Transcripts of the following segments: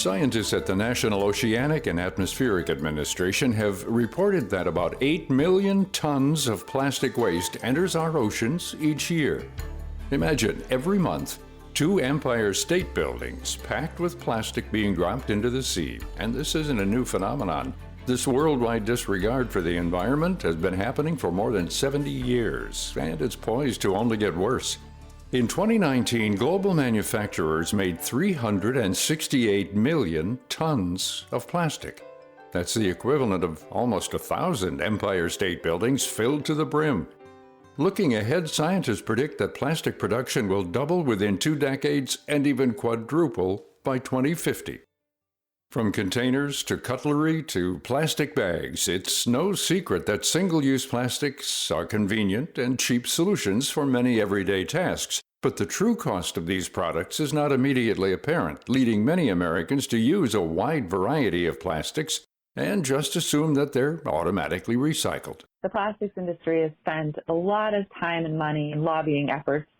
Scientists at the National Oceanic and Atmospheric Administration have reported that about 8 million tons of plastic waste enters our oceans each year. Imagine every month, 2 Empire State Buildings packed with plastic being dropped into the sea. And this isn't a new phenomenon. This worldwide disregard for the environment has been happening for more than 70 years, and it's poised to only get worse. In 2019, global manufacturers made 368 million tons of plastic. That's the equivalent of almost 1,000 Empire State Buildings filled to the brim. Looking ahead, scientists predict that plastic production will double within 2 decades and even quadruple by 2050. From containers to cutlery to plastic bags, it's no secret that single-use plastics are convenient and cheap solutions for many everyday tasks. But the true cost of these products is not immediately apparent, leading many Americans to use a wide variety of plastics and just assume that they're automatically recycled. The plastics industry has spent a lot of time and money and lobbying efforts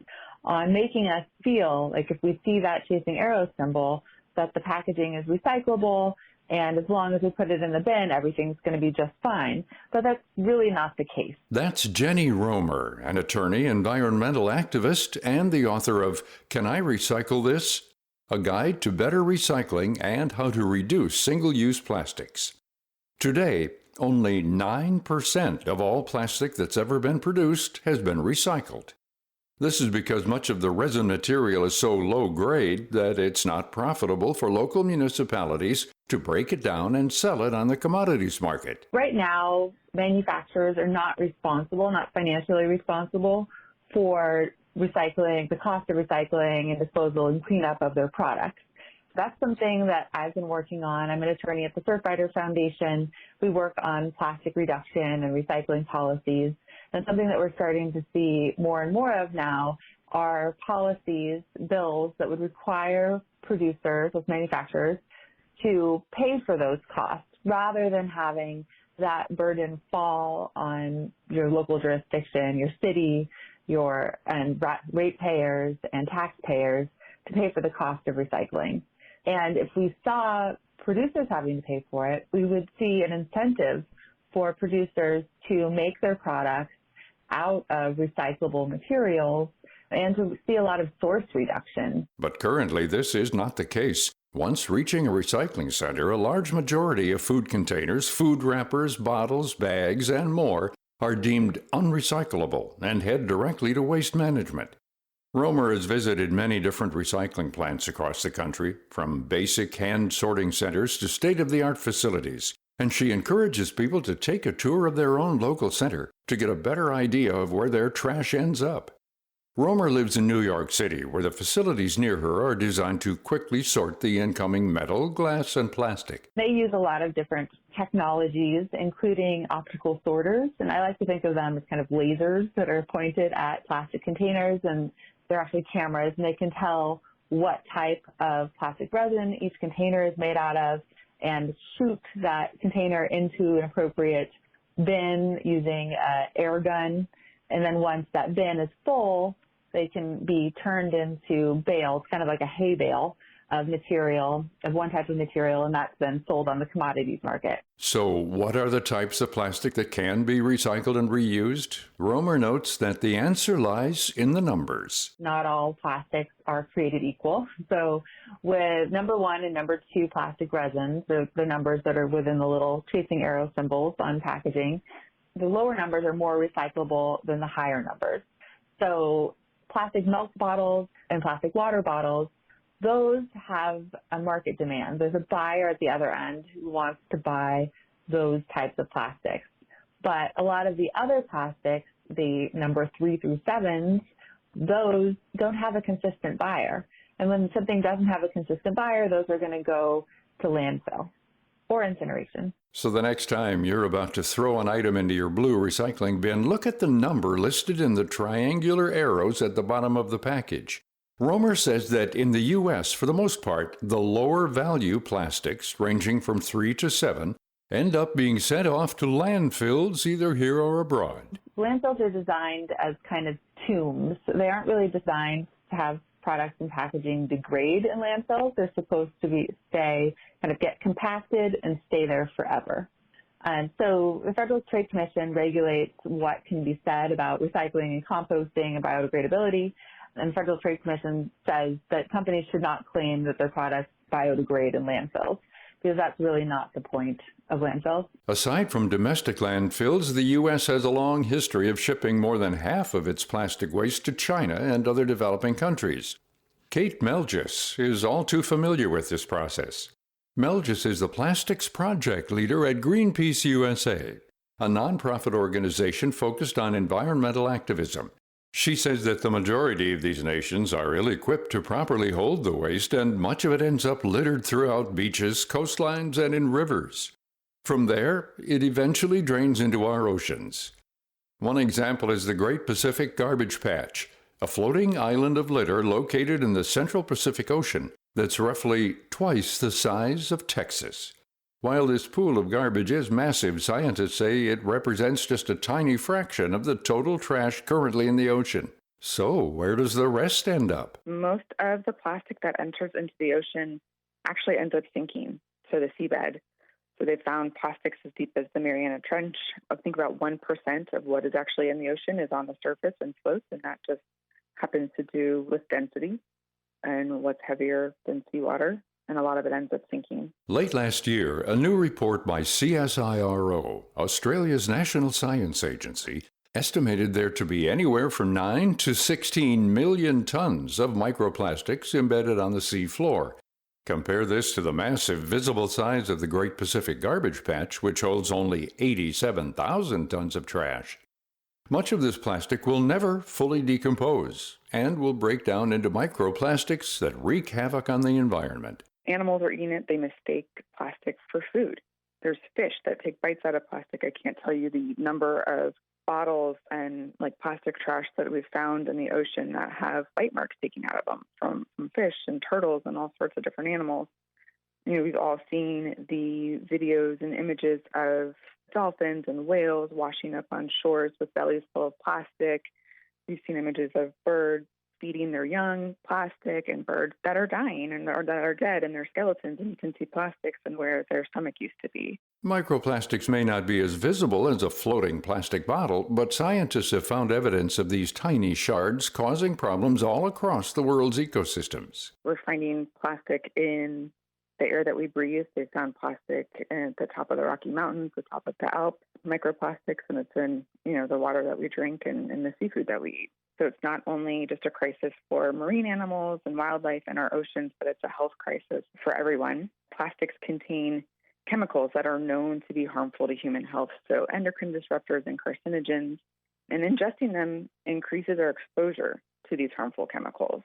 on making us feel like if we see that chasing arrow symbol, that the packaging is recyclable, and as long as we put it in the bin, everything's going to be just fine. But that's really not the case. That's Jenny Romer, an attorney, environmental activist, and the author of Can I Recycle This? A Guide to Better Recycling and How to Reduce Single-Use Plastics. Today, only 9% of all plastic that's ever been produced has been recycled. This is because much of the resin material is so low grade that it's not profitable for local municipalities to break it down and sell it on the commodities market. Right now, manufacturers are not financially responsible for recycling, the cost of recycling and disposal and cleanup of their products. That's something that I've been working on. I'm an attorney at the Surfrider Foundation. We work on plastic reduction and recycling policies. And something that we're starting to see more and more of now are policies, bills that would require producers, those manufacturers, to pay for those costs rather than having that burden fall on your local jurisdiction, your city, and ratepayers and taxpayers to pay for the cost of recycling. And if we saw producers having to pay for it, we would see an incentive for producers to make their products out of recyclable materials and to see a lot of source reduction. But currently, this is not the case. Once reaching a recycling center, a large majority of food containers, food wrappers, bottles, bags, and more are deemed unrecyclable and head directly to waste management. Romer has visited many different recycling plants across the country, from basic hand sorting centers to state-of-the-art facilities. And she encourages people to take a tour of their own local center to get a better idea of where their trash ends up. Romer lives in New York City, where the facilities near her are designed to quickly sort the incoming metal, glass, and plastic. They use a lot of different technologies, including optical sorters, and I like to think of them as kind of lasers that are pointed at plastic containers, and they're actually cameras, and they can tell what type of plastic resin each container is made out of, and shoot that container into an appropriate bin using an air gun. And then once that bin is full, they can be turned into bales, kind of like a hay bale of material, of one type of material, and that's then sold on the commodities market. So what are the types of plastic that can be recycled and reused? Romer notes that the answer lies in the numbers. Not all plastics are created equal. So with number 1 and number 2 plastic resins, the numbers that are within the little chasing arrow symbols on packaging, the lower numbers are more recyclable than the higher numbers. So plastic milk bottles and plastic water bottles, those have a market demand. There's a buyer at the other end who wants to buy those types of plastics. But a lot of the other plastics, the number 3 through 7s, those don't have a consistent buyer. And when something doesn't have a consistent buyer, those are going to go to landfill or incineration. So the next time you're about to throw an item into your blue recycling bin, look at the number listed in the triangular arrows at the bottom of the package. Romer says that in the U.S., for the most part, the lower value plastics, ranging from 3 to 7, end up being sent off to landfills either here or abroad. Landfills are designed as kind of tombs. They aren't really designed to have products and packaging degrade in landfills. They're supposed to get compacted and stay there forever. And so the Federal Trade Commission regulates what can be said about recycling and composting and biodegradability. And the Federal Trade Commission says that companies should not claim that their products biodegrade in landfills, because that's really not the point of landfills. Aside from domestic landfills, the U.S. has a long history of shipping more than half of its plastic waste to China and other developing countries. Kate Melgis is all too familiar with this process. Melgis is the plastics project leader at Greenpeace USA, a nonprofit organization focused on environmental activism. She says that the majority of these nations are ill-equipped to properly hold the waste, and much of it ends up littered throughout beaches, coastlines, and in rivers. From there, it eventually drains into our oceans. One example is the Great Pacific Garbage Patch, a floating island of litter located in the central Pacific Ocean that's roughly twice the size of Texas. While this pool of garbage is massive, scientists say it represents just a tiny fraction of the total trash currently in the ocean. So, where does the rest end up? Most of the plastic that enters into the ocean actually ends up sinking to the seabed. So they found plastics as deep as the Mariana Trench. I think about 1% of what is actually in the ocean is on the surface and floats, and that just happens to do with density and what's heavier than seawater, and a lot of it ends up sinking. Late last year, a new report by CSIRO, Australia's national science agency, estimated there to be anywhere from 9 to 16 million tons of microplastics embedded on the sea floor. Compare this to the massive visible size of the Great Pacific Garbage Patch, which holds only 87,000 tons of trash. Much of this plastic will never fully decompose and will break down into microplastics that wreak havoc on the environment. Animals are eating it. They mistake plastic for food. There's fish that take bites out of plastic. I can't tell you the number of bottles and plastic trash that we've found in the ocean that have bite marks taken out of them from fish and turtles and all sorts of different animals. We've all seen the videos and images of dolphins and whales washing up on shores with bellies full of plastic. We've seen images of birds feeding their young plastic, and birds that are dying or that are dead in their skeletons, and you can see plastics and where their stomach used to be. Microplastics may not be as visible as a floating plastic bottle, but scientists have found evidence of these tiny shards causing problems all across the world's ecosystems. We're finding plastic in the air that we breathe. They found plastic at the top of the Rocky Mountains, the top of the Alps, microplastics, and it's in the water that we drink and the seafood that we eat. So it's not only just a crisis for marine animals and wildlife in our oceans, but it's a health crisis for everyone. Plastics contain chemicals that are known to be harmful to human health, so endocrine disruptors and carcinogens, and ingesting them increases our exposure to these harmful chemicals.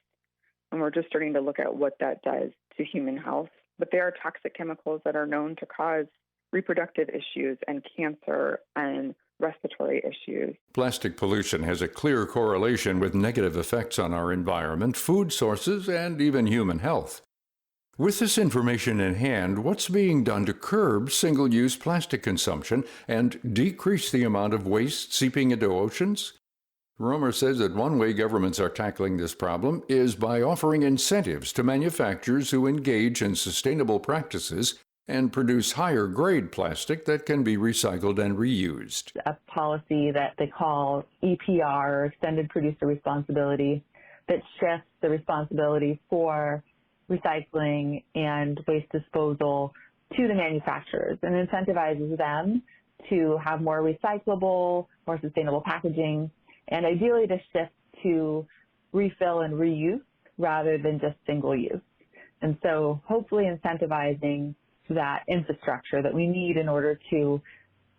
And we're just starting to look at what that does to human health. But there are toxic chemicals that are known to cause reproductive issues and cancer and respiratory issues. Plastic pollution has a clear correlation with negative effects on our environment, food sources, and even human health. With this information in hand, what's being done to curb single-use plastic consumption and decrease the amount of waste seeping into oceans? Romer says that one way governments are tackling this problem is by offering incentives to manufacturers who engage in sustainable practices and produce higher-grade plastic that can be recycled and reused. A policy that they call EPR, or Extended Producer Responsibility, that shifts the responsibility for recycling and waste disposal to the manufacturers and incentivizes them to have more recyclable, more sustainable packaging, and ideally to shift to refill and reuse rather than just single use. And so hopefully incentivizing that infrastructure that we need in order to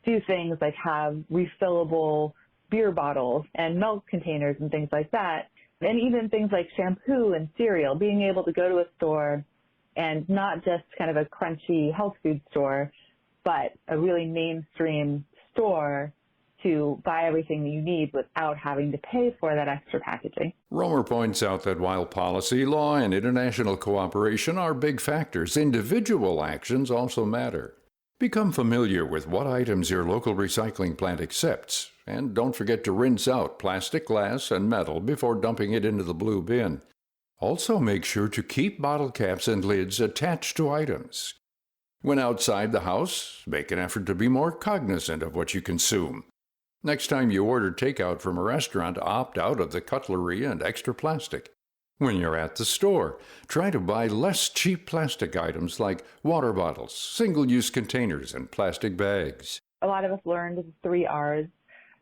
do things like have refillable beer bottles and milk containers and things like that, and even things like shampoo and cereal, being able to go to a store and not just kind of a crunchy health food store, but a really mainstream store to buy everything that you need without having to pay for that extra packaging. Romer points out that while policy, law, and international cooperation are big factors, individual actions also matter. Become familiar with what items your local recycling plant accepts, and don't forget to rinse out plastic, glass, and metal before dumping it into the blue bin. Also, make sure to keep bottle caps and lids attached to items. When outside the house, make an effort to be more cognizant of what you consume. Next time you order takeout from a restaurant, opt out of the cutlery and extra plastic. When you're at the store, try to buy less cheap plastic items like water bottles, single-use containers, and plastic bags. A lot of us learned the 3 R's,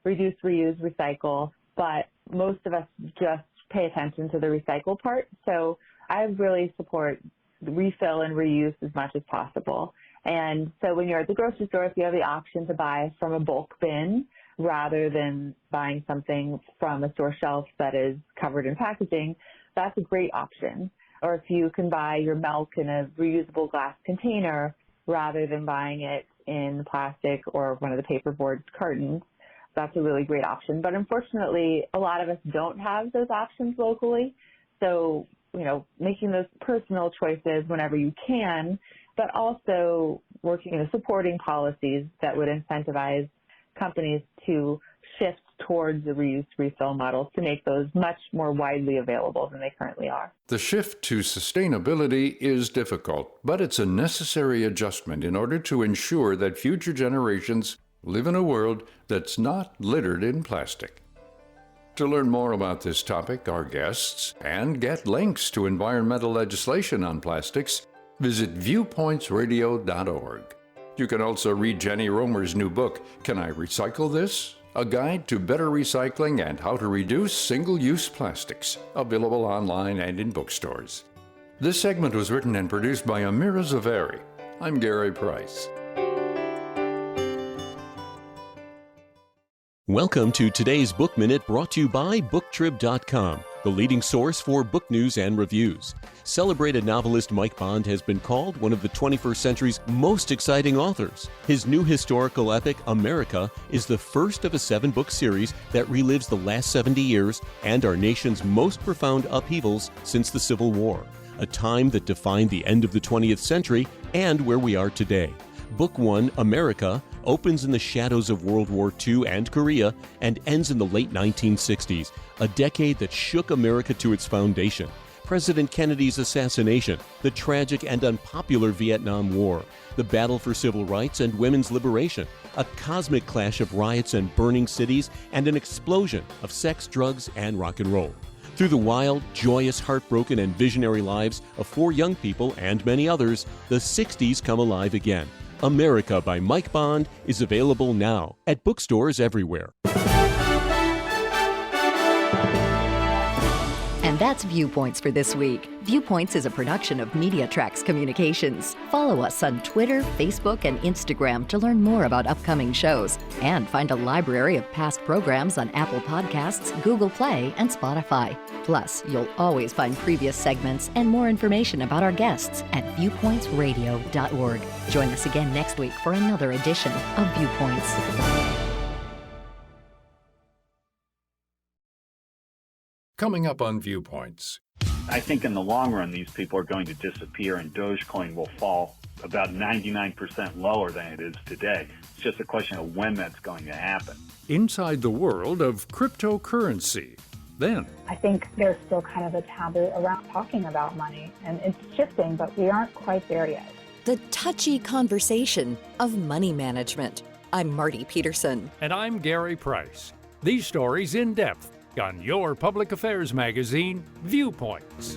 reduce, reuse, recycle, but most of us just pay attention to the recycle part. So I really support refill and reuse as much as possible. And so when you're at the grocery store, if you have the option to buy from a bulk bin rather than buying something from a store shelf that is covered in packaging, that's a great option. Or if you can buy your milk in a reusable glass container rather than buying it in plastic or one of the paperboard cartons, that's a really great option. But unfortunately, a lot of us don't have those options locally. So, making those personal choices whenever you can, but also working, supporting policies that would incentivize companies to shift towards the reuse refill models to make those much more widely available than they currently are. The shift to sustainability is difficult, but it's a necessary adjustment in order to ensure that future generations live in a world that's not littered in plastic. To learn more about this topic, our guests, and get links to environmental legislation on plastics, visit viewpointsradio.org. You can also read Jenny Romer's new book, Can I Recycle This? A Guide to Better Recycling and How to Reduce Single-Use Plastics, available online and in bookstores. This segment was written and produced by Amira Zaveri. I'm Gary Price. Welcome to today's Book Minute, brought to you by Booktrib.com, the leading source for book news and reviews. Celebrated novelist Mike Bond has been called one of the 21st century's most exciting authors. His new historical epic, America, is the first of a 7-book series that relives the last 70 years and our nation's most profound upheavals since the Civil War, a time that defined the end of the 20th century and where we are today. Book 1, America, opens in the shadows of World War II and Korea and ends in the late 1960s, a decade that shook America to its foundation. President Kennedy's assassination, the tragic and unpopular Vietnam War, the battle for civil rights and women's liberation, a cosmic clash of riots and burning cities, and an explosion of sex, drugs, and rock and roll. Through the wild, joyous, heartbroken, and visionary lives of 4 young people and many others, the 60s come alive again. America by Mike Bond is available now at bookstores everywhere. And that's Viewpoints for this week. Viewpoints is a production of MediaTrax Communications. Follow us on Twitter, Facebook, and Instagram to learn more about upcoming shows and find a library of past programs on Apple Podcasts, Google Play, and Spotify. Plus, you'll always find previous segments and more information about our guests at viewpointsradio.org. Join us again next week for another edition of Viewpoints. Coming up on Viewpoints. I think in the long run, these people are going to disappear and Dogecoin will fall about 99% lower than it is today. It's just a question of when that's going to happen. Inside the world of cryptocurrency. Then, I think there's still kind of a taboo around talking about money, and it's shifting, but we aren't quite there yet. The touchy conversation of money management. I'm Marty Peterson. and I'm Gary Price. These stories in depth on your public affairs magazine, Viewpoints.